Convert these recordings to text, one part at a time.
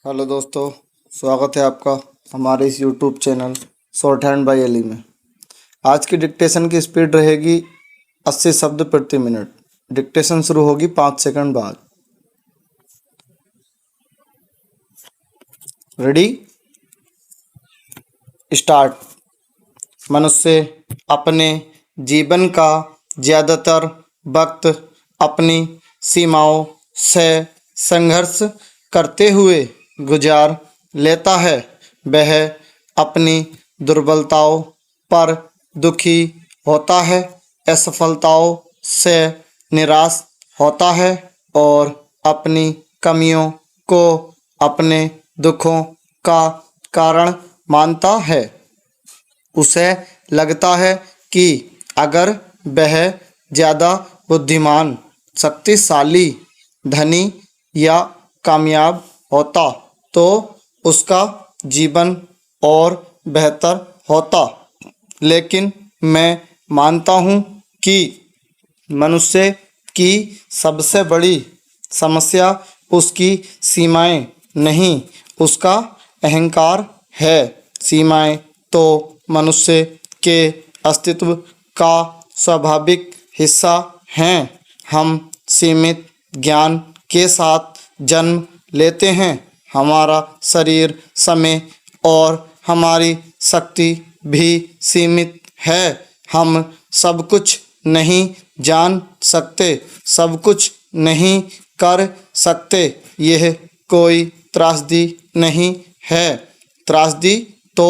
Hello दोस्तों, स्वागत है आपका हमारे इस YouTube channel shorthand by Ali में। आज की डिक्टेशन की स्पीड रहेगी 80 शब्द प्रति मिनट। डिक्टेशन शुरू होगी 5 सेकंड बाद। Ready, start. मनुष्य अपने जीवन का ज़्यादातर वक्त अपनी सीमाओं से संघर्ष करते हुए गुजार लेता है। वह अपनी दुर्बलताओं पर दुखी होता है, असफलताओं से निराश होता है और अपनी कमियों को अपने दुखों का कारण मानता है। उसे लगता है कि अगर वह ज़्यादा बुद्धिमान, शक्तिशाली, धनी या कामयाब होता तो उसका जीवन और बेहतर होता। लेकिन मैं मानता हूँ कि मनुष्य की सबसे बड़ी समस्या उसकी सीमाएं नहीं, उसका अहंकार है। सीमाएं तो मनुष्य के अस्तित्व का स्वाभाविक हिस्सा हैं। हम सीमित ज्ञान के साथ जन्म लेते हैं। हमारा शरीर, समय और हमारी शक्ति भी सीमित है। हम सब कुछ नहीं जान सकते, सब कुछ नहीं कर सकते। यह कोई त्रासदी नहीं है। त्रासदी तो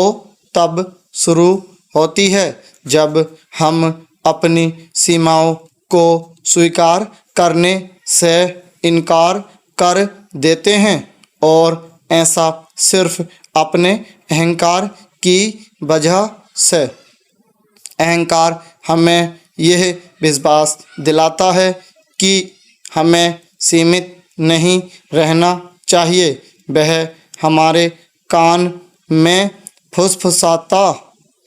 तब शुरू होती है जब हम अपनी सीमाओं को स्वीकार करने से इनकार कर देते हैं, और ऐसा सिर्फ अपने अहंकार की वजह से। अहंकार हमें यह विश्वास दिलाता है कि हमें सीमित नहीं रहना चाहिए। वह हमारे कान में फुसफुसाता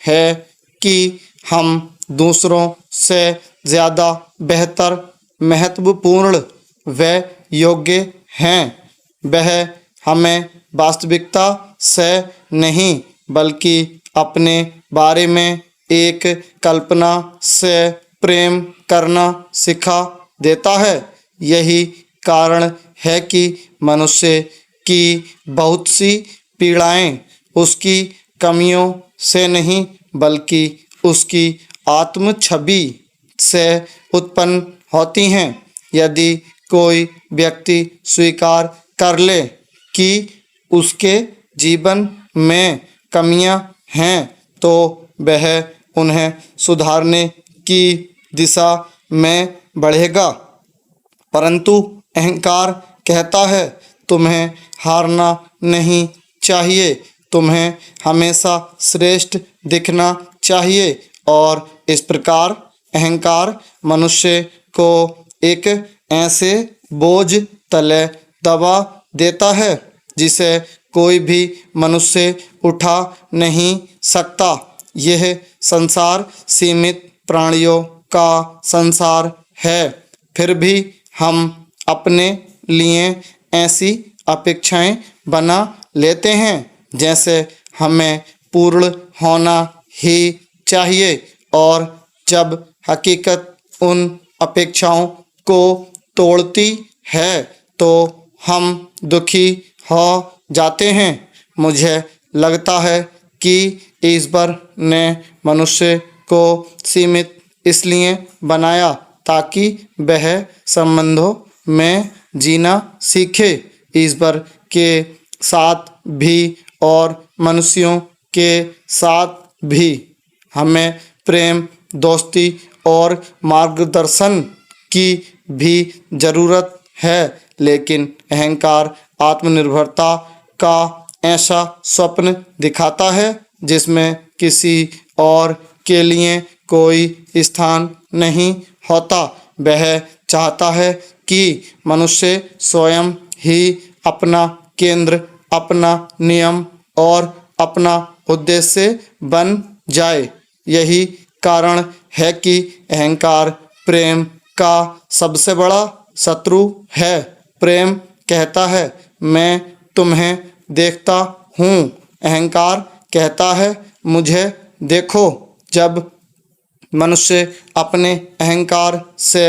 है कि हम दूसरों से ज़्यादा बेहतर, महत्वपूर्ण व योग्य हैं। वह हमें वास्तविकता से नहीं बल्कि अपने बारे में एक कल्पना से प्रेम करना सिखा देता है। यही कारण है कि मनुष्य की बहुत सी पीड़ाएं उसकी कमियों से नहीं बल्कि उसकी आत्म छवि से उत्पन्न होती हैं। यदि कोई व्यक्ति स्वीकार कर ले कि उसके जीवन में कमियां हैं तो वह उन्हें सुधारने की दिशा में बढ़ेगा। परंतु अहंकार कहता है तुम्हें हारना नहीं चाहिए, तुम्हें हमेशा श्रेष्ठ दिखना चाहिए। और इस प्रकार अहंकार मनुष्य को एक ऐसे बोझ तले दबा देता है जिसे कोई भी मनुष्य उठा नहीं सकता। यह संसार सीमित प्राणियों का संसार है, फिर भी हम अपने लिए ऐसी अपेक्षाएं बना लेते हैं जैसे हमें पूर्ण होना ही चाहिए, और जब हकीकत उन अपेक्षाओं को तोड़ती है तो हम दुखी हो जाते हैं। मुझे लगता है कि ईश्वर ने मनुष्य को सीमित इसलिए बनाया ताकि वह संबंधों में जीना सीखे। ईश्वर के साथ भी और मनुष्यों के साथ भी हमें प्रेम, दोस्ती और मार्गदर्शन की भी ज़रूरत है। लेकिन अहंकार आत्मनिर्भरता का ऐसा स्वप्न दिखाता है जिसमें किसी और के लिए कोई स्थान नहीं होता। वह चाहता है कि मनुष्य स्वयं ही अपना केंद्र, अपना नियम और अपना उद्देश्य बन जाए। यही कारण है कि अहंकार प्रेम का सबसे बड़ा शत्रु है। प्रेम कहता है मैं तुम्हें देखता हूँ। अहंकार कहता है मुझे देखो। जब मनुष्य अपने अहंकार से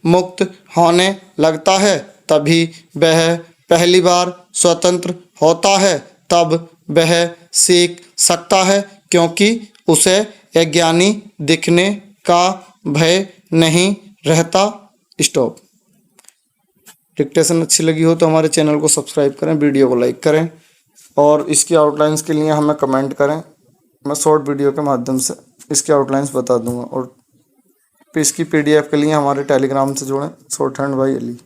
मुक्त होने लगता है तभी वह पहली बार स्वतंत्र होता है। तब वह सीख सकता है क्योंकि उसे अज्ञानी दिखने का भय नहीं रहता। स्टॉप। डिक्टेशन अच्छी लगी हो तो हमारे चैनल को सब्सक्राइब करें, वीडियो को लाइक करें और इसकी आउटलाइंस के लिए हमें कमेंट करें। मैं शॉर्ट वीडियो के माध्यम से इसकी आउटलाइंस बता दूंगा। और इसकी PDF के लिए हमारे टेलीग्राम से जुड़ें, शॉर्ट हैंड बाय एली।